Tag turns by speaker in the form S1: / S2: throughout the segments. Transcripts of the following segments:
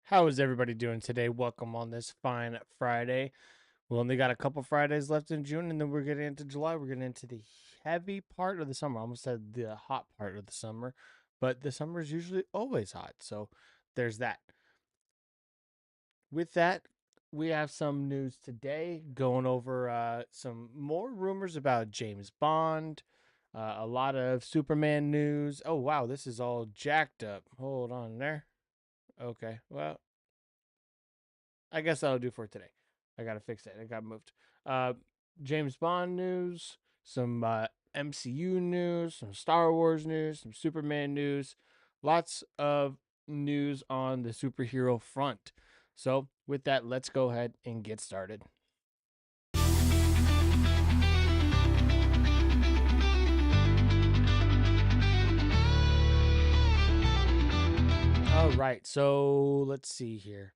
S1: How is everybody doing today? Welcome on this fine Friday. We only got a couple Fridays left in June, and then we're getting into July. We're getting into the heavy part of the summer. I almost said the hot part of the summer, but the summer is usually always hot. So there's that. With that, we have some news today going over some more rumors about James Bond, a lot of Superman news. Oh, wow, this is all jacked up. Hold on there. Okay, well, I guess that'll do for today. I gotta fix it. It got moved. Uh, James Bond news, some MCU news, some Star Wars news, some Superman news, lots of news on the superhero front. So, with that, let's go ahead and get started. All right, so let's see here.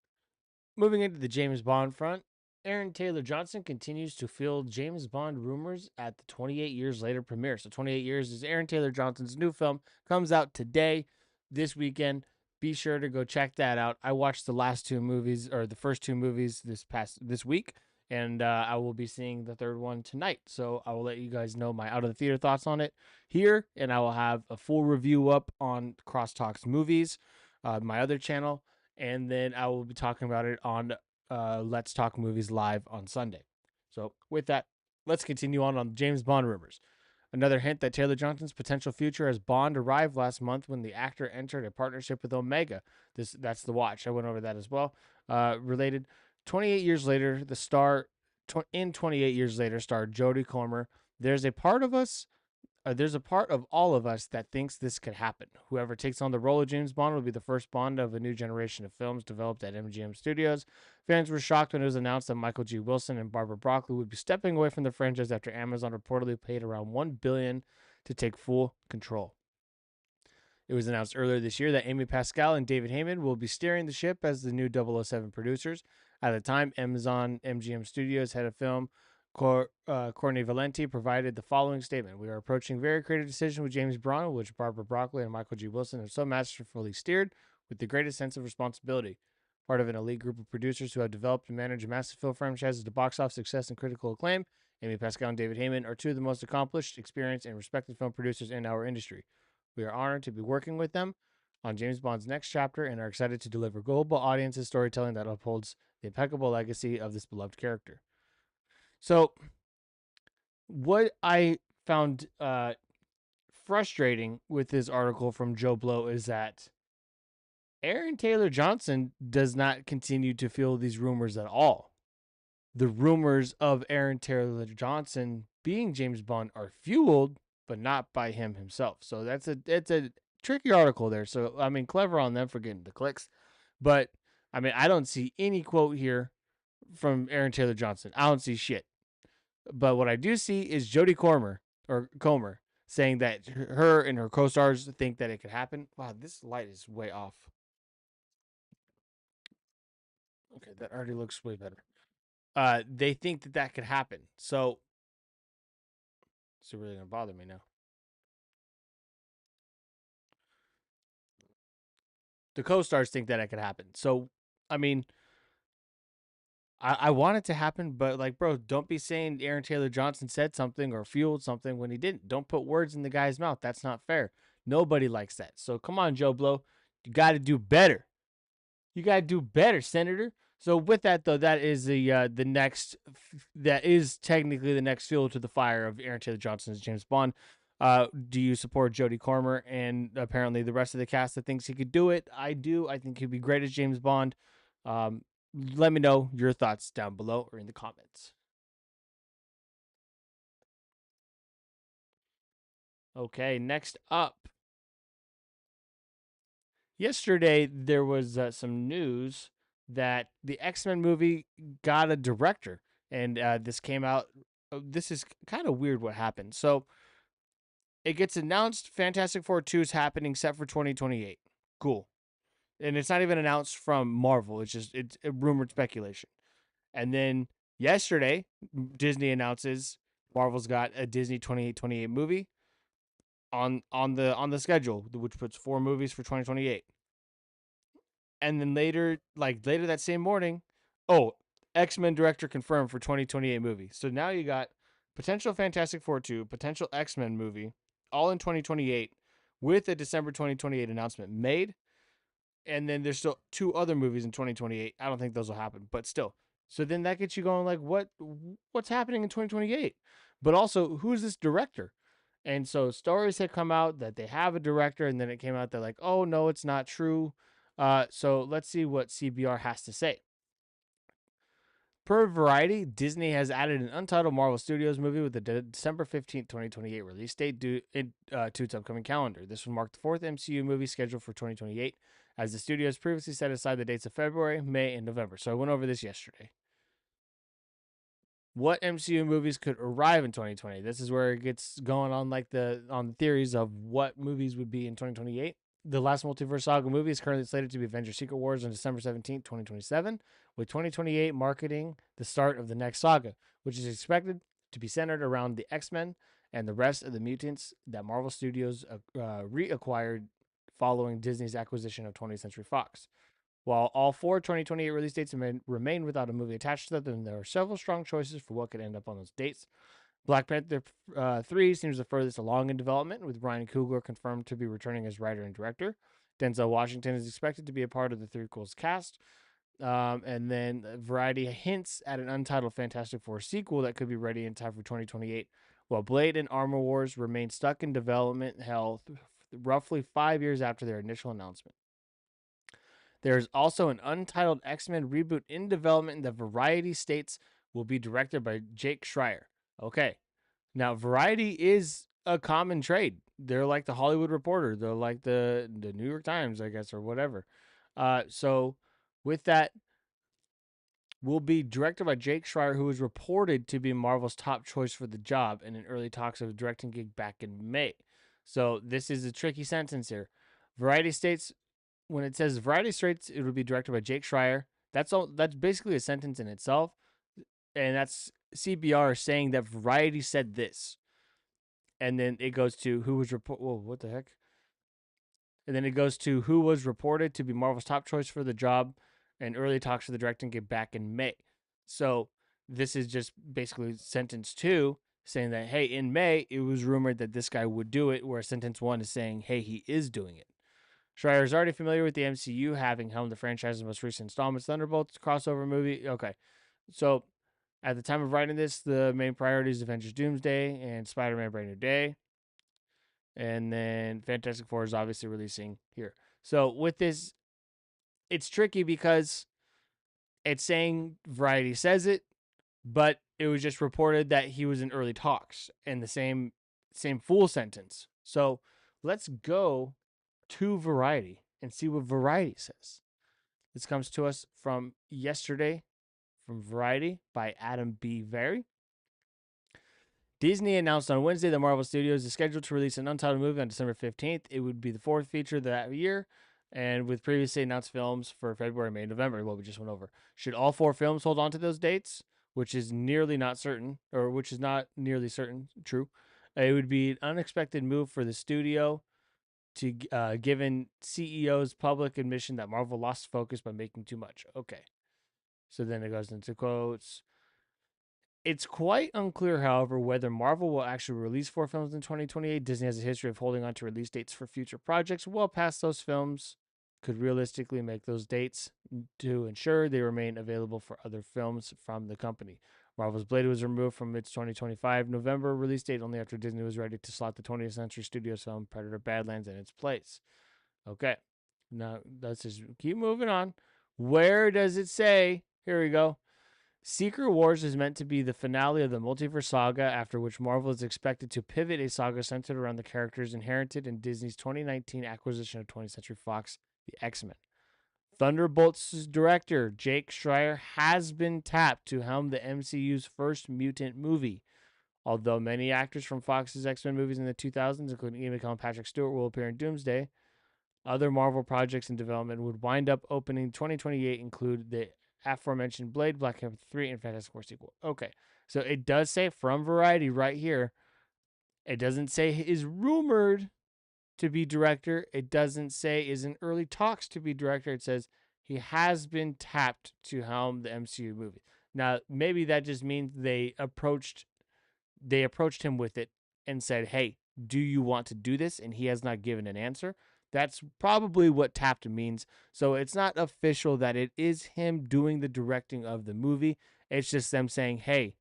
S1: Moving into the James Bond front, Aaron Taylor Johnson continues to field James Bond rumors at the 28 Years Later premiere. So 28 Years is Aaron Taylor Johnson's new film. Comes out today, this weekend. Be sure to go check that out. I watched the last two movies, or the first two movies this week, and I will be seeing the third one tonight. So I will let you guys know my out of the theater thoughts on it here, and I will have a full review up on Crosstalks Movies, my other channel, and then I will be talking about it on Let's Talk Movies Live on Sunday. So, with that, let's continue on James Bond rumors. Another hint that Taylor Johnson's potential future as Bond arrived last month when the actor entered a partnership with Omega. That's the watch. I went over that as well. Related, 28 years later, the star in 28 years later starred Jodie Comer. There's a part of all of us that thinks this could happen. Whoever takes on the role of James Bond will be the first Bond of a new generation of films developed at MGM Studios. Fans were shocked when it was announced that Michael G. Wilson and Barbara Broccoli would be stepping away from the franchise after Amazon reportedly paid around $1 billion to take full control. It was announced earlier this year that Amy Pascal and David Heyman will be steering the ship as the new 007 producers. At the time, Amazon MGM Studios head of film Courtney Valenti provided the following statement: "We are approaching a very creative decision with James Bond, which Barbara Broccoli and Michael G. Wilson have so masterfully steered with the greatest sense of responsibility. Part of an elite group of producers who have developed and managed massive film franchises to box office success and critical acclaim, Amy Pascal and David Heyman are two of the most accomplished, experienced, and respected film producers in our industry. We are honored to be working with them on James Bond's next chapter and are excited to deliver global audiences storytelling that upholds the impeccable legacy of this beloved character." So, what I found frustrating with this article from Joe Blow is that Aaron Taylor Johnson does not continue to field these rumors at all. The rumors of Aaron Taylor Johnson being James Bond are fueled, but not by him himself. So it's a tricky article there. So I mean, clever on them for getting the clicks, but I mean, I don't see any quote here from Aaron Taylor Johnson. I don't see shit. But what I do see is Jodie Comer saying that her and her co-stars think that it could happen. Wow, this light is way off. Okay, that already looks way better. They think that that could happen. So it's really gonna bother me now. The co-stars think that it could happen. So, I mean, I want it to happen, but like, bro, don't be saying Aaron Taylor Johnson said something or fueled something when he didn't. Don't put words in the guy's mouth. That's not fair. Nobody likes that. So come on, Joe Blow. You got to do better. You got to do better, Senator. So with that though, that is the next. That is technically the next fuel to the fire of Aaron Taylor Johnson's James Bond. Do you support Jodie Comer and apparently the rest of the cast that thinks he could do it? I do. I think he'd be great as James Bond. Um, Let me know your thoughts down below or in the comments. Okay, next up. Yesterday, there was some news that the X-Men movie got a director, and this came out. This is kind of weird what happened. So it gets announced Fantastic Four 2 is happening set for 2028. Cool. And it's not even announced from Marvel. It's a rumored speculation. And then yesterday, Disney announces Marvel's got a Disney 2828 movie on the schedule, which puts four movies for 2028. And then later that same morning, oh, X-Men director confirmed for 2028 movie. So now you got potential Fantastic Four 2, potential X-Men movie, all in 2028 with a December 2028 announcement made. And then there's still 2 other movies in 2028. I don't think those will happen, but still. So then that gets you going like what's happening in 2028? But also, who's this director? And so stories had come out that they have a director, and then it came out that like, oh no, it's not true. So let's see what CBR has to say. Per Variety, Disney has added an untitled Marvel Studios movie with the December 15th, 2028 release date to its upcoming calendar. This will mark the 4th MCU movie scheduled for 2028, as the studios previously set aside the dates of February, May, and November. So I went over this yesterday. What MCU movies could arrive in 2020? This is where it gets going on the theories of what movies would be in 2028. The last multiverse saga movie is currently slated to be Avengers Secret Wars on December 17th, 2027, with 2028 marketing the start of the next saga, which is expected to be centered around the X-Men and the rest of the mutants that Marvel Studios reacquired following Disney's acquisition of 20th Century Fox. While all 4 2028 release dates remain without a movie attached to them, there are several strong choices for what could end up on those dates. Black Panther 3 seems the furthest along in development, with Ryan Coogler confirmed to be returning as writer and director. Denzel Washington is expected to be a part of the threequels cast. And then Variety hints at an untitled Fantastic Four sequel that could be ready in time for 2028, while Blade and Armor Wars remain stuck in development hell roughly 5 years after their initial announcement. There's also an untitled X-Men reboot in development that Variety states will be directed by Jake Schreier. Okay. Now, Variety is a common trade. They're like the Hollywood Reporter. They're like the New York Times, I guess, or whatever. So with that, will be directed by Jake Schreier, who is reported to be Marvel's top choice for the job and in early talks of a directing gig back in May. So this is a tricky sentence here. Variety states, when it says Variety states it will be directed by Jake Schreier, that's basically a sentence in itself. And that's CBR saying that Variety said this. And then it goes to who was whoa, what the heck? And then it goes to who was reported to be Marvel's top choice for the job and early talks for the directing gig back in May. So this is just basically sentence 2 saying that, hey, in May, it was rumored that this guy would do it, where sentence 1 is saying, hey, he is doing it. Schreier is already familiar with the MCU, having helmed the franchise's most recent installments, Thunderbolts crossover movie. Okay. So at the time of writing this, the main priority is Avengers Doomsday and Spider-Man Brand New Day. And then Fantastic Four is obviously releasing here. So with this, it's tricky because it's saying Variety says it, but it was just reported that he was in early talks in the same full sentence. So let's go to Variety and see what Variety says. This comes to us from yesterday from Variety by Adam B. Very. Disney announced on Wednesday that Marvel Studios is scheduled to release an untitled movie on December 15th. It would be the 4th feature that year, and with previously announced films for February, May, November, what we just went over. Should all 4 films hold on to those dates, which is nearly not certain, or which is not nearly certain, true, it would be an unexpected move for the studio to given CEO's public admission that Marvel lost focus by making too much. Okay. So then it goes into quotes. It's quite unclear, however, whether Marvel will actually release 4 films in 2028. Disney has a history of holding on to release dates for future projects well past those films. Could realistically make those dates to ensure they remain available for other films from the company. Marvel's Blade was removed from its 2025 November release date only after Disney was ready to slot the 20th Century Studios film Predator Badlands in its place. Okay, now let's just keep moving on. Where does it say? Here we go. Secret Wars is meant to be the finale of the multiverse saga, after which Marvel is expected to pivot a saga centered around the characters inherited in Disney's 2019 acquisition of 20th Century Fox, the X-Men. Thunderbolts' director, Jake Schreier, has been tapped to helm the MCU's first mutant movie. Although many actors from Fox's X-Men movies in the 2000s, including Ian McKellen and Patrick Stewart, will appear in Doomsday, other Marvel projects in development would wind up opening 2028 include the aforementioned Blade, Black Panther 3, and Fantastic Four sequel. Okay, so it does say from Variety right here. It doesn't say is rumored to be director. It doesn't say is in early talks to be director. It says He has been tapped to helm the MCU movie. Now, maybe that just means they approached him with it and said, "Hey, do you want to do this?" And he has not given an answer. That's probably what tapped means. So it's not official that it is him doing the directing of the movie. It's just them saying, "Hey,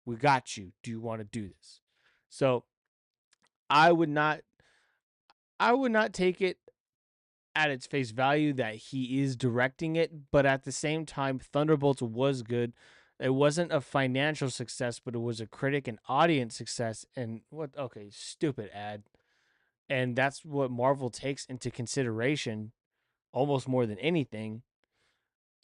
S1: we got you. Do you want to do this?" So I would not I would not take it at its face value that he is directing it, but at the same time, Thunderbolts was good. It wasn't a financial success, but it was a critic and audience success. And what? Okay, stupid ad. And that's what Marvel takes into consideration almost more than anything.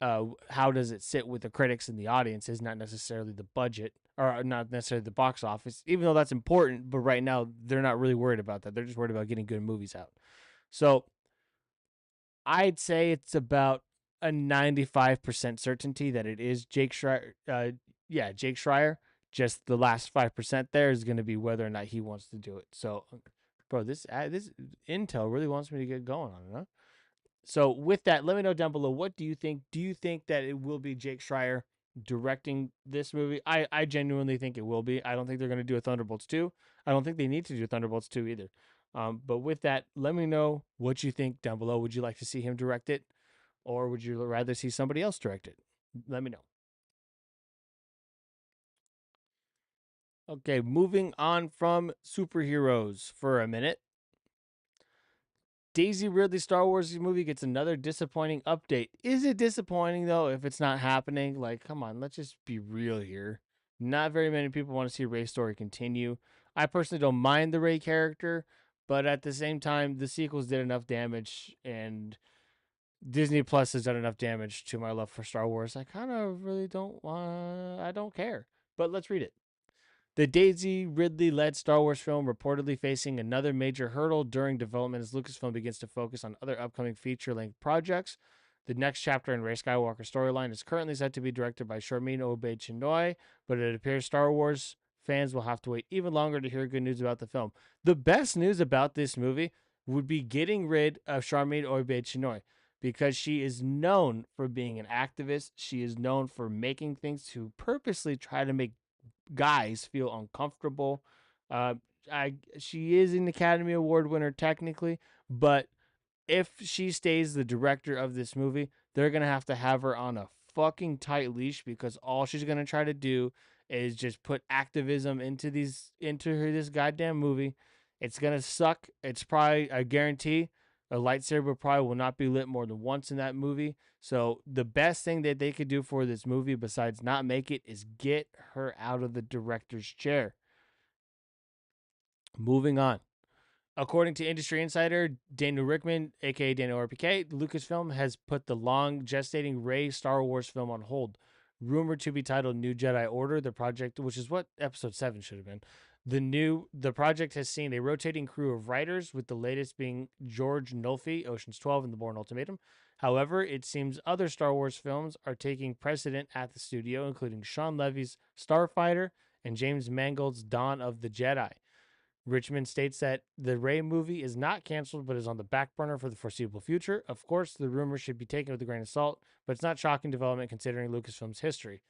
S1: How does it sit with the critics and the audience is not necessarily the budget or not necessarily the box office, even though that's important. But right now, they're not really worried about that. They're just worried about getting good movies out. So I'd say it's about a 95% certainty that it is Jake Schreier. Yeah, Jake Schreier. Just the last 5% there is going to be whether or not he wants to do it. So, bro, this intel really wants me to get going on it, huh? So, with that, let me know down below. What do you think? Do you think that it will be Jake Schreier directing this movie? I genuinely think it will be. I don't think they're going to do a Thunderbolts 2. I don't think they need to do Thunderbolts 2 either. But with that, let me know what you think down below. Would you like to see him direct it, or would you rather see somebody else direct it? Let me know. Okay, moving on from superheroes for a minute. Daisy Ridley Star Wars movie gets another disappointing update. Is it disappointing though if it's not happening? Like, come on, let's just be real here. Not very many people want to see Rey's story continue. I personally don't mind the Rey character, but at the same time, the sequels did enough damage, and Disney Plus has done enough damage to my love for Star Wars. I kind of really don't want. I don't care. But let's read it. The Daisy Ridley led Star Wars film reportedly facing another major hurdle during development as Lucasfilm begins to focus on other upcoming feature length projects. The next chapter in Rey Skywalker's storyline is currently set to be directed by Sharmeen Obaid Chinoy, but it appears Star Wars fans will have to wait even longer to hear good news about the film. The best news about this movie would be getting rid of Sharmeen Obaid Chinoy because she is known for being an activist. She is known for making things to purposely try to make guys feel uncomfortable. Uh, she is an Academy Award winner technically, but if she stays the director of this movie, they're gonna have her on a fucking tight leash because all she's gonna try to do is just put activism into this goddamn movie. It's gonna suck. It's probably, I guarantee, a lightsaber probably will not be lit more than once in that movie. So the best thing that they could do for this movie besides not make it is get her out of the director's chair. Moving on. According to industry insider Daniel Rickman, aka Daniel RPK, Lucasfilm has put the long gestating Rey Star Wars film on hold. Rumored to be titled New Jedi Order, the project, which is what episode 7 should have been. The project has seen a rotating crew of writers, with the latest being George Nolfi, Ocean's 12 and The Bourne Ultimatum. However, it seems other Star Wars films are taking precedent at the studio, including Sean Levy's Starfighter and James Mangold's Dawn of the Jedi. Richmond states that the Rey movie is not canceled, but is on the back burner for the foreseeable future. Of course, the rumor should be taken with a grain of salt, but it's not shocking development considering Lucasfilm's history.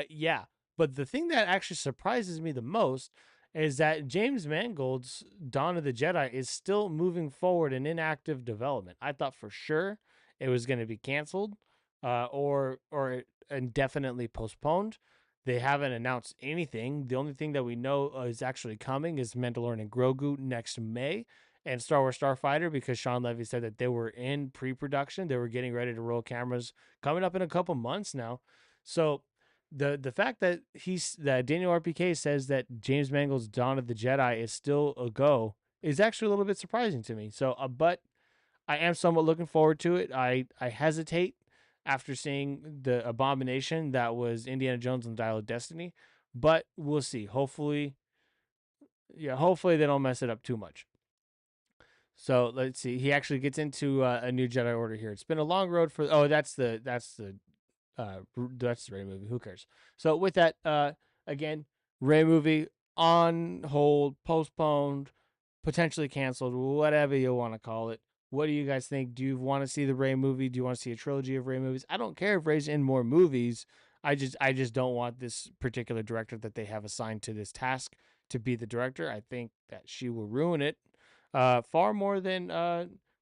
S1: Yeah, but the thing that actually surprises me the most is that James Mangold's Dawn of the Jedi is still moving forward in inactive development. I thought for sure it was going to be canceled, or indefinitely postponed. They haven't announced anything. The only thing that we know is actually coming is Mandalorian and Grogu next May, and Star Wars Starfighter, because Sean Levy said that they were in pre-production. They were getting ready to roll cameras coming up in a couple months now. So the fact that Daniel RPK says that James Mangold's Dawn of the Jedi is still a go is actually a little bit surprising to me. So, but I am somewhat looking forward to it. I hesitate after seeing the abomination that was Indiana Jones and the Dial of Destiny, but we'll see. Hopefully, yeah, hopefully they don't mess it up too much. So let's see. He actually gets into a new Jedi Order here. It's been a long road for. Oh, that's the Rey movie. Who cares? So with that, again, Rey movie on hold, postponed, potentially canceled, whatever you want to call it. What do you guys think? Do you want to see the Ray movie? Do you want to see a trilogy of Ray movies? I don't care if Ray's in more movies. I just don't want this particular director that they have assigned to this task to be the director. I think that she will ruin it far more than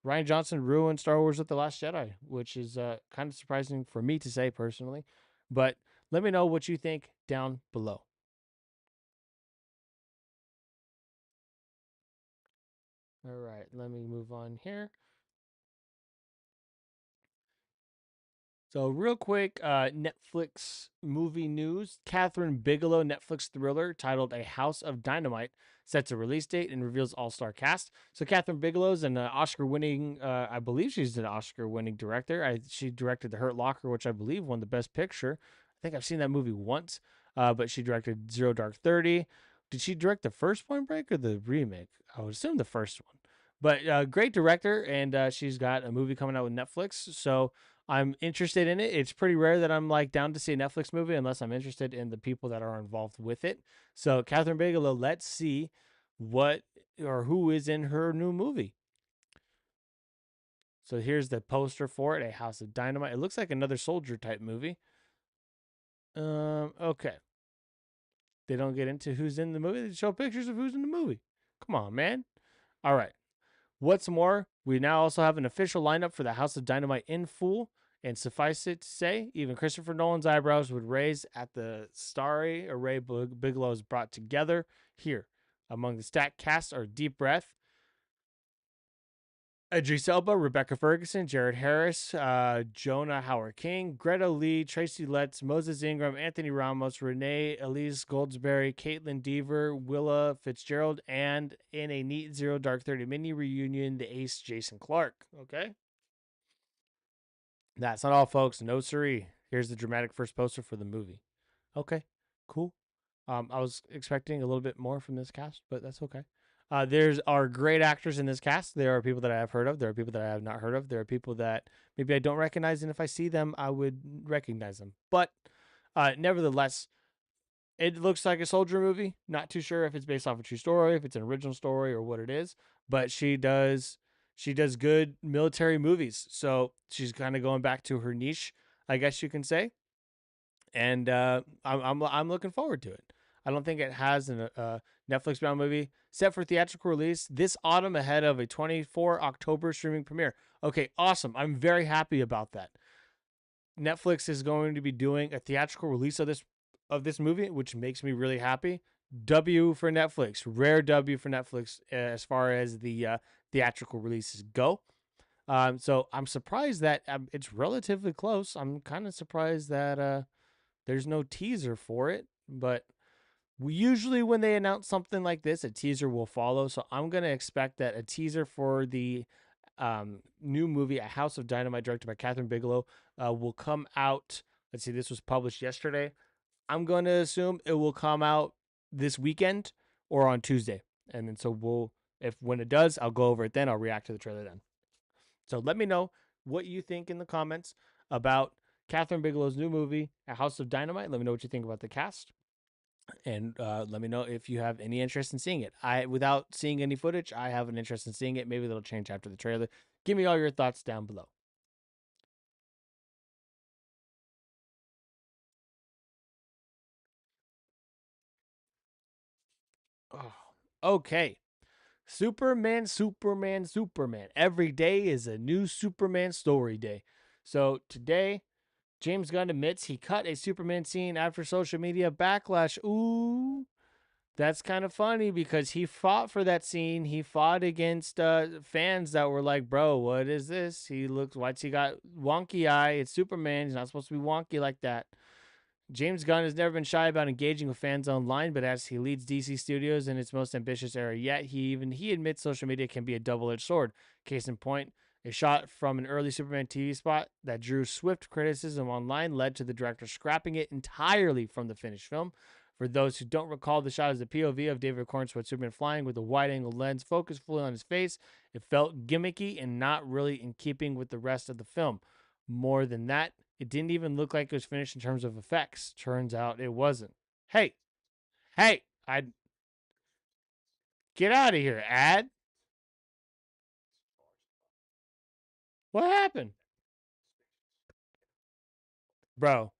S1: Ryan Johnson ruined Star Wars with The Last Jedi, which is kind of surprising for me to say personally. But let me know what you think down below. All right, let me move on here. So, real quick, Netflix movie news. Catherine Bigelow Netflix thriller titled A House of Dynamite sets a release date and reveals all star cast. So, Catherine Bigelow's an Oscar winning, I believe she's an Oscar winning director. She directed The Hurt Locker, which I believe won the Best Picture. I think I've seen that movie once, but she directed Zero Dark 30. Did she direct the first Point Break or the remake? I would assume the first one. But great director, and she's got a movie coming out with Netflix. So, I'm interested in it. It's pretty rare that I'm like down to see a Netflix movie unless I'm interested in the people that are involved with it. So Catherine Bigelow, let's see what or who is in her new movie. So here's the poster for it, A House of Dynamite. It looks like another soldier type movie. Okay. They don't get into who's in the movie. They show pictures of who's in the movie. Come on, man. All right. What's more, we now also have an official lineup for the House of Dynamite in full. And suffice it to say, even Christopher Nolan's eyebrows would raise at the starry array Bigelow has brought together here. Among the stacked cast are Deep Breath, Idris Elba, Rebecca Ferguson, Jared Harris, Jonah Howard King, Greta Lee, Tracy Letts, Moses Ingram, Anthony Ramos, Renee Elise Goldsberry, Caitlin Deaver, Willa Fitzgerald, and in a neat Zero Dark 30 mini reunion, the ace Jason Clarke. Okay? That's not all, folks. No siree. Here's the dramatic first poster for the movie. Okay, cool. I was expecting a little bit more from this cast, but that's okay. There's are great actors in this cast. There are people that I have heard of. There are people that I have not heard of. There are people that maybe I don't recognize, and if I see them, I would recognize them. But nevertheless, it looks like a soldier movie. Not too sure if it's based off a true story, if it's an original story, or what it is. But she does good military movies, so she's kind of going back to her niche, I guess you can say. And I'm looking forward to it. I don't think it has a Netflix bound movie set for theatrical release this autumn ahead of a 24 October streaming premiere. Okay, awesome. I'm very happy about that. Netflix is going to be doing a theatrical release of this movie, which makes me really happy. W for Netflix, rare W for Netflix as far as the theatrical releases go. So I'm surprised that it's relatively close. I'm kind of surprised that there's no teaser for it, but usually when they announce something like this, a teaser will follow. So I'm gonna expect that a teaser for the new movie, A House of Dynamite, directed by Catherine Bigelow, will come out. Let's see, this was published yesterday. I'm going to assume it will come out this weekend or on Tuesday. And then so if when it does, I'll go over it then. I'll react to the trailer then. So let me know what you think in the comments about Catherine Bigelow's new movie, A House of Dynamite. Let me know what you think about the cast. And let me know if you have any interest in seeing it. Without seeing any footage, I have an interest in seeing it. Maybe that'll change after the trailer. Give me all your thoughts down below. Oh, okay. Superman, Superman, Superman. Every day is a new Superman story day. So today, James Gunn admits he cut a Superman scene after social media backlash. Ooh, that's kind of funny because he fought for that scene. He fought against fans that were like, "Bro, what is this? Why's he got wonky eye? It's Superman. He's not supposed to be wonky like that." James Gunn has never been shy about engaging with fans online, but as he leads DC Studios in its most ambitious era yet, he admits social media can be a double-edged sword. Case in point, a shot from an early Superman TV spot that drew swift criticism online led to the director scrapping it entirely from the finished film. For those who don't recall, the shot is the POV of David Cornsworth Superman flying with a wide-angle lens focused fully on his face. It felt gimmicky and not really in keeping with the rest of the film. More than that, it didn't even look like it was finished in terms of effects. Turns out it wasn't. Hey, hey, I get out of here, ad. What happened? Bro,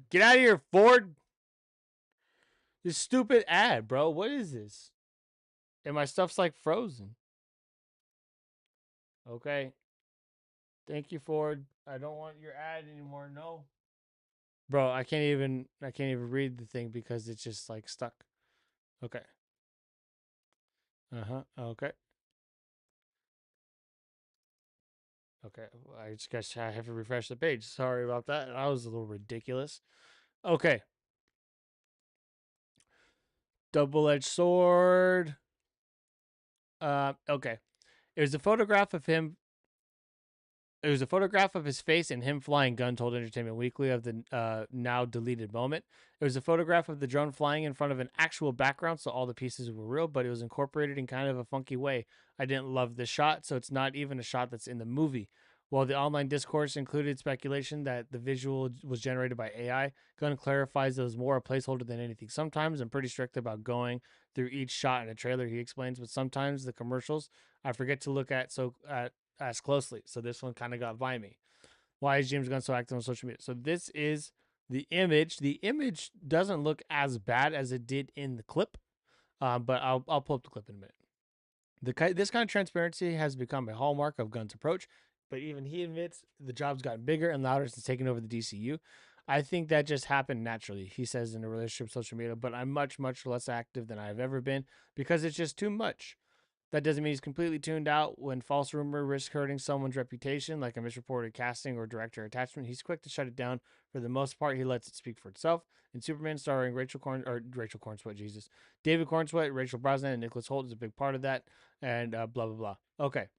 S1: get out of here, Ford. This stupid ad, bro. What is this? And my stuff's like frozen. Okay. Thank you, Ford. I don't want your ad anymore. No. Bro, I can't even read the thing because it's just like stuck. Okay. Uh-huh. Okay. Okay. I just guess I have to refresh the page. Sorry about that. That was a little ridiculous. Okay. Double-edged sword. Okay. It was a photograph of him. It was a photograph of his face and him flying, Gunn told Entertainment Weekly of the now deleted moment. It was a photograph of the drone flying in front of an actual background, so all the pieces were real, but it was incorporated in kind of a funky way. I didn't love the shot, so it's not even a shot that's in the movie. While the online discourse included speculation that the visual was generated by AI, Gunn clarifies it was more a placeholder than anything. Sometimes I'm pretty strict about going through each shot in a trailer, he explains, but sometimes the commercials I forget to look at as closely. So this one kind of got by me. Why is James Gunn so active on social media? So this is the image. The image doesn't look as bad as it did in the clip, but I'll pull up the clip in a minute. This kind of transparency has become a hallmark of Gunn's approach, but even he admits the job's gotten bigger and louder since taking over the DCU. I think that just happened naturally, he says in a relationship social media, but I'm much, much less active than I've ever been because it's just too much. That doesn't mean he's completely tuned out. When false rumor risks hurting someone's reputation, like a misreported casting or director attachment, he's quick to shut it down. For the most part, he lets it speak for itself. In Superman, starring Rachel Cornsweet, Jesus, David Cornsweet, Rachel Brosnan, and Nicholas Hoult is a big part of that, and blah blah blah. Okay,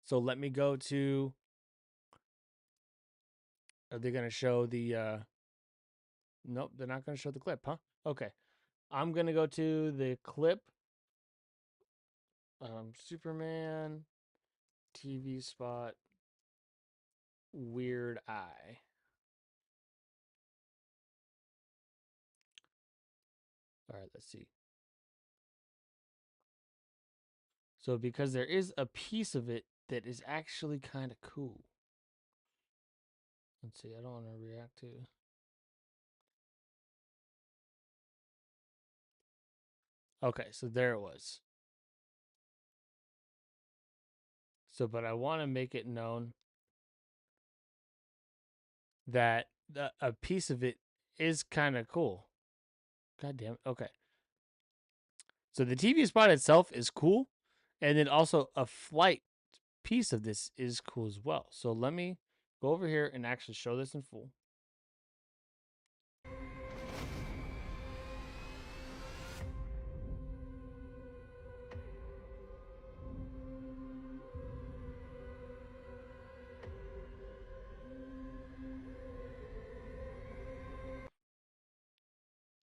S1: so let me go to. Are they going to show the? Nope, they're not going to show the clip, huh? Okay, I'm going to go to the clip. Superman TV spot Weird Eye. All right, let's see. So because there is a piece of it that is actually kind of cool. Let's see. I don't want to react to. Okay, so there it was. So, but I want to make it known that a piece of it is kind of cool. God damn it. Okay. So the TV spot itself is cool, and then also a flight piece of this is cool as well. So let me go over here and actually show this in full.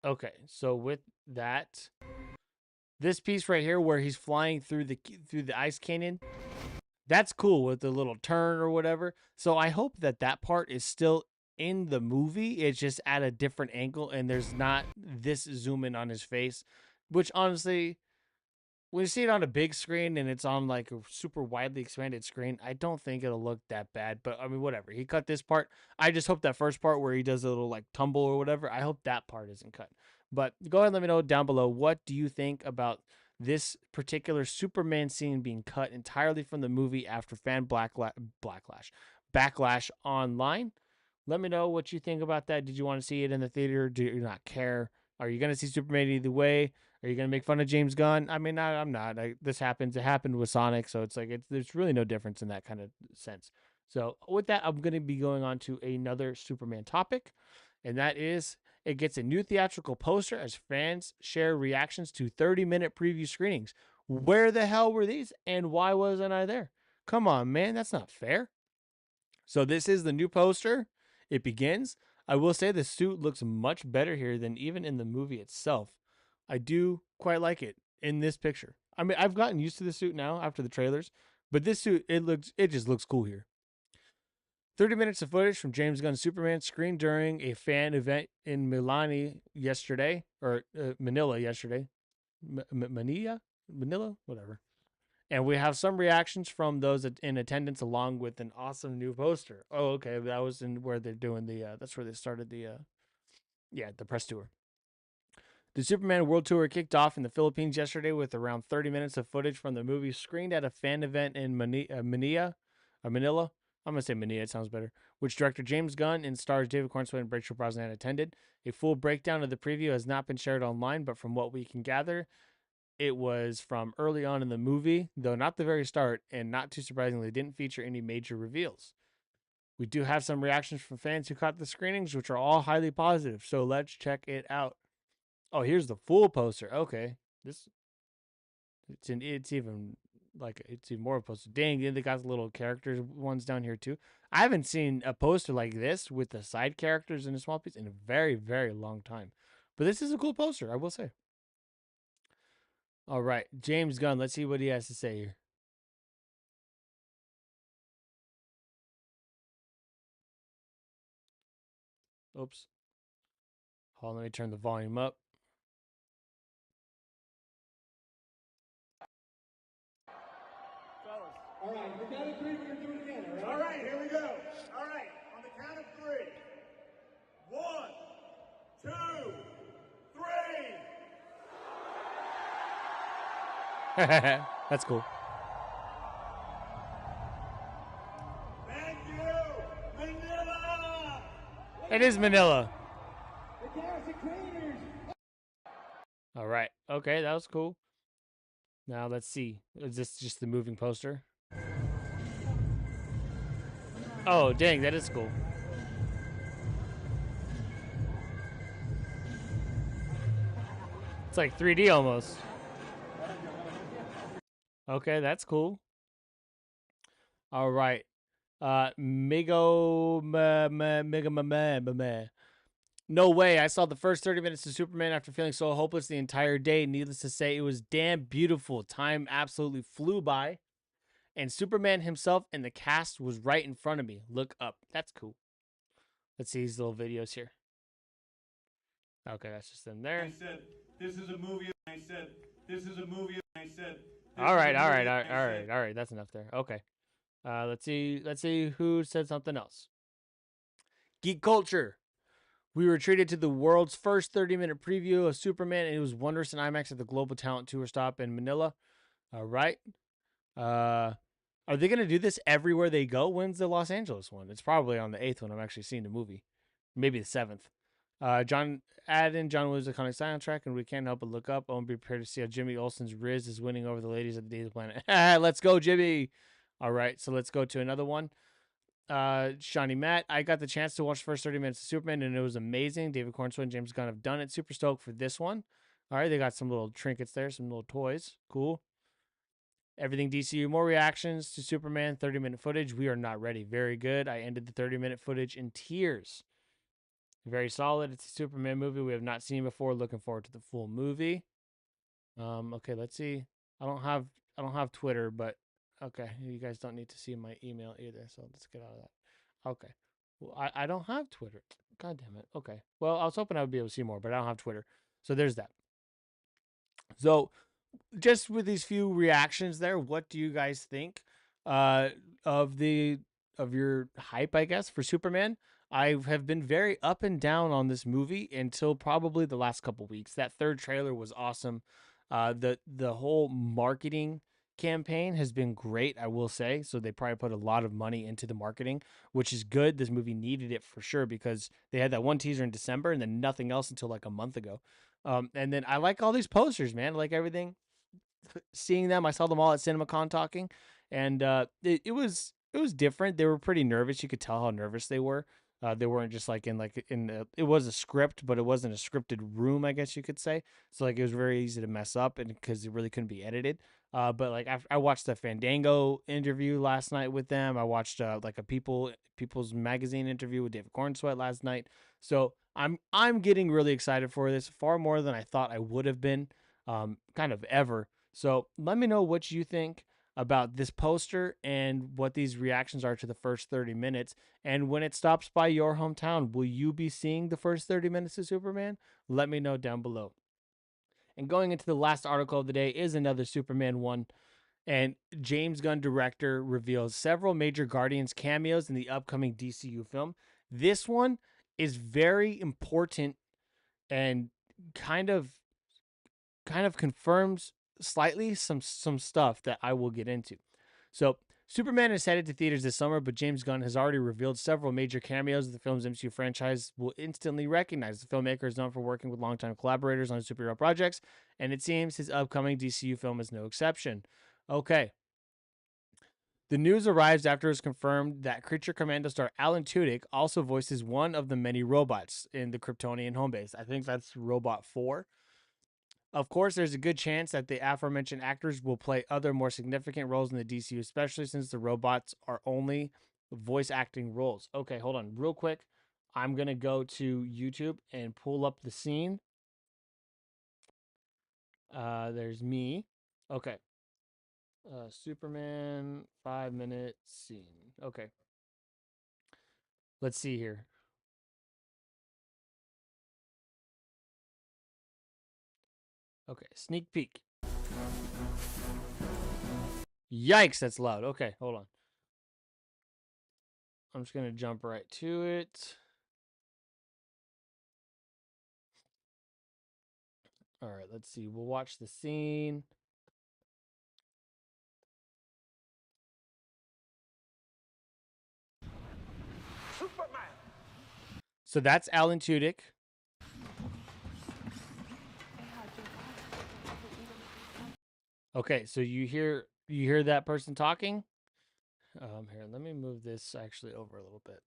S1: Okay, so with that, this piece right here where he's flying through the ice canyon, that's cool with the little turn or whatever. So I hope that that part is still in the movie. It's just at a different angle and there's not this zoom in on his face, which honestly, when you see it on a big screen and it's on like a super widely expanded screen, I don't think it'll look that bad. But I mean, whatever. He cut this part. I just hope that first part where he does a little like tumble or whatever, I hope that part isn't cut. But go ahead and let me know down below, what do you think about this particular Superman scene being cut entirely from the movie after backlash online? Let me know what you think about that. Did you want to see it in the theater? Do you not care? Are you going to see Superman either way? Are you going to make fun of James Gunn? I mean, I'm not. This happens. It happened with Sonic, so it's like there's really no difference in that kind of sense. So with that, I'm going to be going on to another Superman topic, and that is it gets a new theatrical poster as fans share reactions to 30-minute preview screenings. Where the hell were these, and why wasn't I there? Come on, man, that's not fair. So this is the new poster. It begins. I will say the suit looks much better here than even in the movie itself. I do quite like it in this picture. I mean, I've gotten used to the suit now after the trailers, but this suit it just looks cool here. 30 minutes of footage from James Gunn's Superman screened during a fan event in Manila yesterday. Manila, whatever. And we have some reactions from those in attendance, along with an awesome new poster. Oh, okay, that was in where they're doing the. That's where they started the. The press tour. The Superman World Tour kicked off in the Philippines yesterday with around 30 minutes of footage from the movie screened at a fan event in Manila. I'm gonna say Manila. It sounds better. Which director James Gunn and stars David Cornswet and Rachel Brosnahan attended. A full breakdown of the preview has not been shared online, but from what we can gather, it was from early on in the movie, though not the very start, and not too surprisingly, didn't feature any major reveals. We do have some reactions from fans who caught the screenings, which are all highly positive. So let's check it out. Oh, here's the full poster. Okay, this it's even it's even more of a poster. Dang, they got the little characters ones down here too. I haven't seen a poster like this with the side characters in a small piece in a very very long time. But this is a cool poster, I will say. All right, James Gunn. Let's see what he has to say here. Oops. Hold on, let me turn the volume up.
S2: All right, the count of three, we're gonna do it again, all right? All right, here we go. All right, on the count of three. 1, 2, 3.
S1: That's cool.
S2: Thank you, Manila.
S1: It is Manila.
S2: The Garrison Cleaners.
S1: All right. Okay, that was cool. Now let's see. Is this just the moving poster? Oh, dang, that is cool. It's like 3D almost. Okay, that's cool. All right. No way. I saw the first 30 minutes of Superman after feeling so hopeless the entire day. Needless to say, it was damn beautiful. Time absolutely flew by. And Superman himself and the cast was right in front of me. Look up. That's cool. Let's see these little videos here. Okay, that's just in there.
S2: I said, this is a movie. I said, this is a movie. I said,
S1: all right. That's enough there. Okay. Let's see who said something else. Geek Culture. We were treated to the world's first 30-minute preview of Superman, and it was wondrous in IMAX at the Global Talent Tour stop in Manila. All right. Are they going to do this everywhere they go? When's the Los Angeles one? It's probably on the 8th when I'm actually seeing the movie. Maybe the 7th. John Williams' iconic soundtrack, and we can't help but look up. I won't be prepared to see how Jimmy Olsen's Riz is winning over the ladies of the Daily Planet. Let's go, Jimmy. All right, so let's go to another one. Shawnee Matt, I got the chance to watch the first 30 minutes of Superman, and it was amazing. David Cornswet and James Gunn have done it. Super stoked for this one. All right, they got some little trinkets there, some little toys. Cool. Everything DCU, more reactions to Superman, 30-minute footage. We are not ready. Very good. I ended the 30-minute footage in tears. Very solid. It's a Superman movie we have not seen before. Looking forward to the full movie. Okay, let's see. I don't have Twitter, but okay, you guys don't need to see my email either, so let's get out of that. Okay. Well, I don't have Twitter. God damn it. Okay. Well, I was hoping I would be able to see more, but I don't have Twitter. So there's that. So just with these few reactions there, what do you guys think of your hype, I guess, for Superman? I have been very up and down on this movie until probably the last couple weeks. That third trailer was awesome. The whole marketing campaign has been great, I will say. So they probably put a lot of money into the marketing, which is good. This movie needed it for sure because they had that one teaser in December and then nothing else until like a month ago. And then I like all these posters, man. I like everything. Seeing them, I saw them all at CinemaCon talking, and it was different. They were pretty nervous. You could tell how nervous they were. They weren't just like it was a script, but it wasn't a scripted room, I guess you could say. So like it was very easy to mess up, and because it really couldn't be edited. But like I watched the Fandango interview last night with them. I watched like a People's Magazine interview with David Cornswet last night. So I'm getting really excited for this, far more than I thought I would have been, kind of ever. So let me know what you think about this poster and what these reactions are to the first 30 minutes. And when it stops by your hometown, will you be seeing the first 30 minutes of Superman? Let me know down below. And going into the last article of the day is another Superman one. And James Gunn, director, reveals several major Guardians cameos in the upcoming DCU film. This one is very important and kind of confirms slightly some stuff that I will get into. So, Superman is headed to theaters this summer, but James Gunn has already revealed several major cameos the film's MCU franchise will instantly recognize. The filmmaker is known for working with longtime collaborators on superhero projects, and it seems his upcoming DCU film is no exception. Okay. The news arrives after it was confirmed that Creature Commando star Alan Tudyk also voices one of the many robots in the Kryptonian home base. I think that's Robot 4. Of course, there's a good chance that the aforementioned actors will play other more significant roles in the DCU, especially since the robots are only voice acting roles. Okay, hold on, real quick. I'm going to go to YouTube and pull up the scene. There's me. Okay. Superman 5-minute scene. Okay. Let's see here. Okay, sneak peek. Yikes, that's loud. Okay, hold on. I'm just going to jump right to it. All right, let's see. We'll watch the scene. Superman. So that's Alan Tudyk. Okay, so you hear that person talking? Here, let me move this actually over a little bit.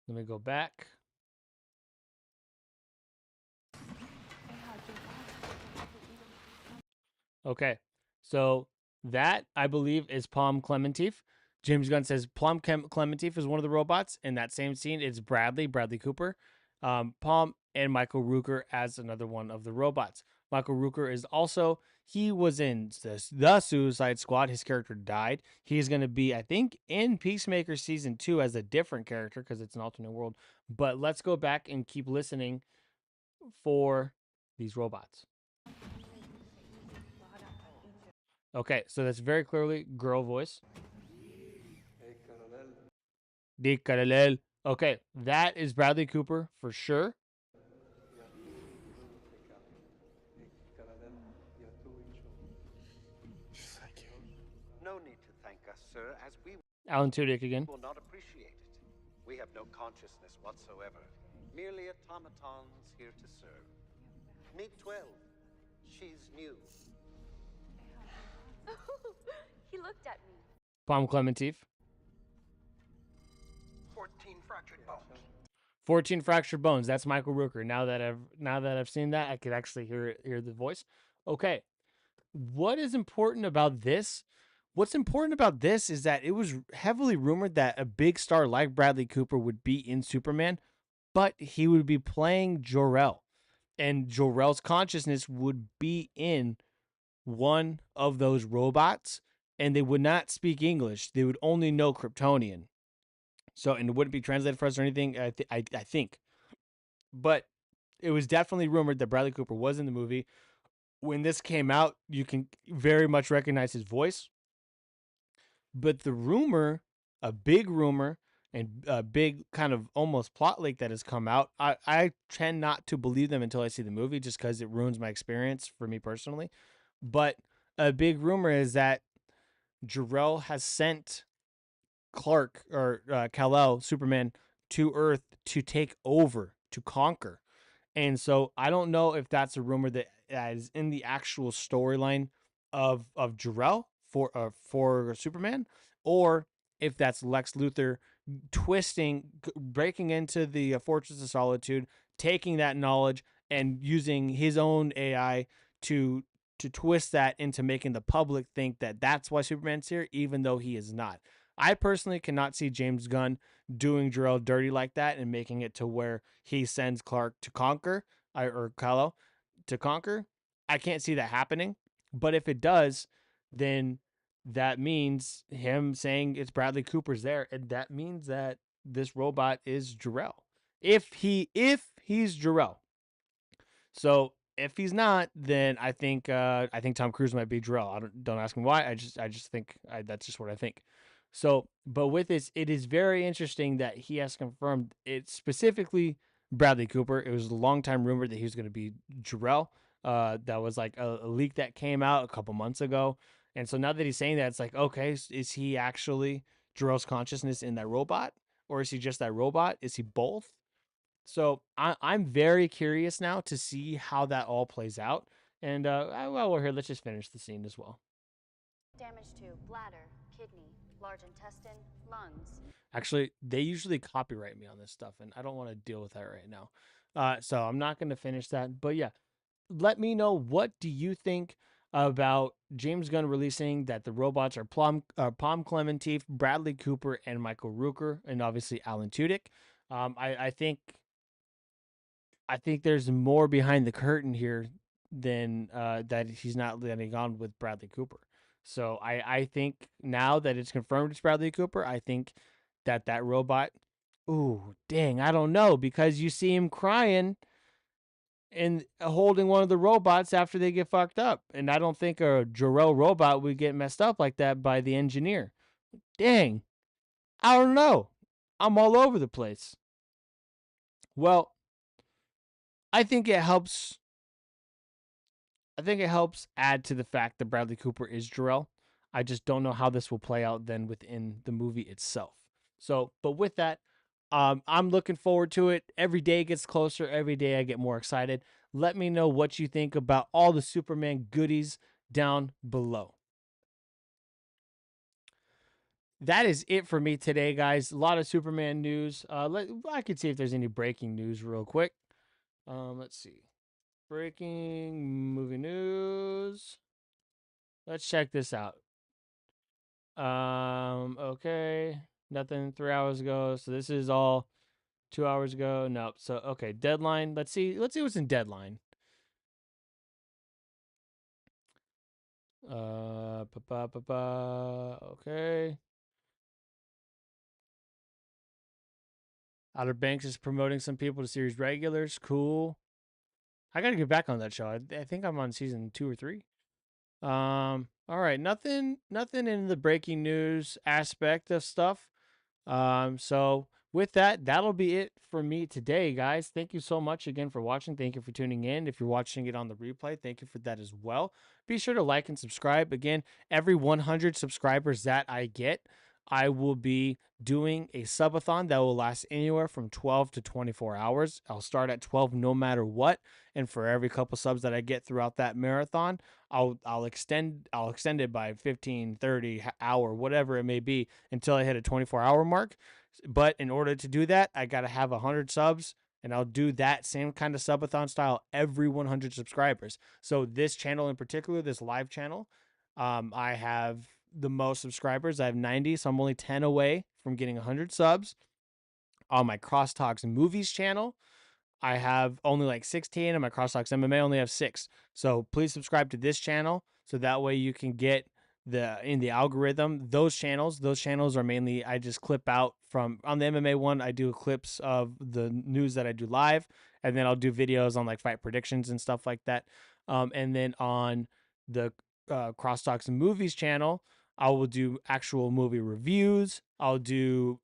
S1: Let me go back. Okay, so that I believe is Palm Clementif. James Gunn says Palm Clementif is one of the robots. In that same scene, it's Bradley Cooper, Palm, and Michael Rooker as another one of the robots. Michael Rooker is also, he was in the Suicide Squad. His character died. He's going to be, I think, in Peacemaker Season 2 as a different character because it's an alternate world. But let's go back and keep listening for these robots. Okay, so that's very clearly girl voice. Di Caralel. Okay, that is Bradley Cooper for sure.
S3: No need to thank us, sir, as we
S1: Alan Tudyk again.
S3: will not appreciate it. We have no consciousness whatsoever, merely automatons here to serve. Meet 12. She's new.
S4: He looked at me.
S1: Palm Clementif.
S3: 14 fractured bones.
S1: 14 fractured bones. That's Michael Rooker. Now that I've seen that, I could actually hear the voice. Okay. What is important about this? What's important about this is that it was heavily rumored that a big star like Bradley Cooper would be in Superman, but he would be playing Jor-El. And Jor-El's consciousness would be in one of those robots, and they would not speak English. They would only know Kryptonian. So, and it wouldn't be translated for us or anything, I think. But it was definitely rumored that Bradley Cooper was in the movie. When this came out, you can very much recognize his voice. But the rumor, a big rumor, and a big kind of almost plot leak that has come out, I tend not to believe them until I see the movie just because it ruins my experience for me personally. But a big rumor is that Jor-El has sent Clark or Kal-El, Superman, to Earth to take over, to conquer. And so I don't know if that's a rumor that is in the actual storyline of Jor-El for Superman, or if that's Lex Luthor breaking into the Fortress of Solitude, taking that knowledge and using his own AI to twist that into making the public think that that's why Superman's here, even though he is not. I personally cannot see James Gunn doing Jor-El dirty like that and making it to where he sends Clark to conquer, or Kal-El to conquer. I can't see that happening. But if it does, then that means him saying it's Bradley Cooper's there, and that means that this robot is Jor-El. if he's Jarrell. So if he's not, then I think Tom Cruise might be Jarrell. Don't ask me why. I just think that's just what I think. So, but with this, it is very interesting that he has confirmed it specifically Bradley Cooper. It was a long time rumor that he was going to be Jarrell. That was like a leak that came out a couple months ago, and so now that he's saying that, it's like, okay, is he actually Jarrell's consciousness in that robot, or is he just that robot? Is he both? So I'm very curious now to see how that all plays out. And while we're here, let's just finish the scene as well.
S4: Damage to bladder, kidney, large intestine, lungs.
S1: Actually, they usually copyright me on this stuff, and I don't want to deal with that right now. So I'm not going to finish that. But yeah, let me know, what do you think about James Gunn releasing that the robots are Palm Clementif, Bradley Cooper, and Michael Rooker, and obviously Alan Tudyk. I think there's more behind the curtain here than that he's not letting on with Bradley Cooper. So I think now that it's confirmed it's Bradley Cooper, I think that robot, ooh, dang, I don't know, because you see him crying and holding one of the robots after they get fucked up. And I don't think a Jarrell robot would get messed up like that by the engineer. Dang, I don't know. I'm all over the place. Well, I think it helps. I think it helps add to the fact that Bradley Cooper is Jarrell. I just don't know how this will play out then within the movie itself. So, but with that, I'm looking forward to it. Every day gets closer. Every day I get more excited. Let me know what you think about all the Superman goodies down below. That is it for me today, guys. A lot of Superman news. I could see if there's any breaking news real quick. Let's see. Breaking movie news. Let's check this out. Okay. Nothing 3 hours ago. So this is all 2 hours ago. Nope. So okay, Deadline. Let's see what's in Deadline. Okay. Outer Banks is promoting some people to series regulars. Cool. I gotta get back on that show. I think I'm on season 2 or 3. All right, nothing in the breaking news aspect of stuff. So with that, that'll be it for me today, guys. Thank you so much again for watching. Thank you for tuning in. If you're watching it on the replay, thank you for that as well. Be sure to like and subscribe. Again, every 100 subscribers that I get, I will be doing a subathon that will last anywhere from 12 to 24 hours. I'll start at 12 no matter what, and for every couple subs that I get throughout that marathon, I'll extend it by 15, 30 hour, whatever it may be, until I hit a 24-hour mark. But in order to do that, I got to have 100 subs, and I'll do that same kind of subathon style every 100 subscribers. So this channel in particular, this live channel, I have the most subscribers. I have 90, so I'm only 10 away from getting 100 subs. On my Crosstalks Movies channel, I have only like 16, and my Crosstalks MMA only have 6. So please subscribe to this channel, so that way you can get in the algorithm those channels. Those channels are mainly, I just clip out from, on the MMA one, I do clips of the news that I do live, and then I'll do videos on like fight predictions and stuff like that. And then on the Crosstalks Movies channel, I will do actual movie reviews. I'll do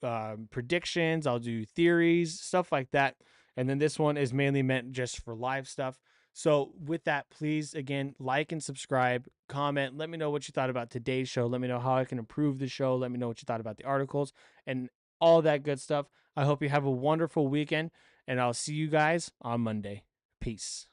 S1: predictions. I'll do theories, stuff like that. And then this one is mainly meant just for live stuff. So with that, please, again, like and subscribe, comment. Let me know what you thought about today's show. Let me know how I can improve the show. Let me know what you thought about the articles and all that good stuff. I hope you have a wonderful weekend, and I'll see you guys on Monday. Peace.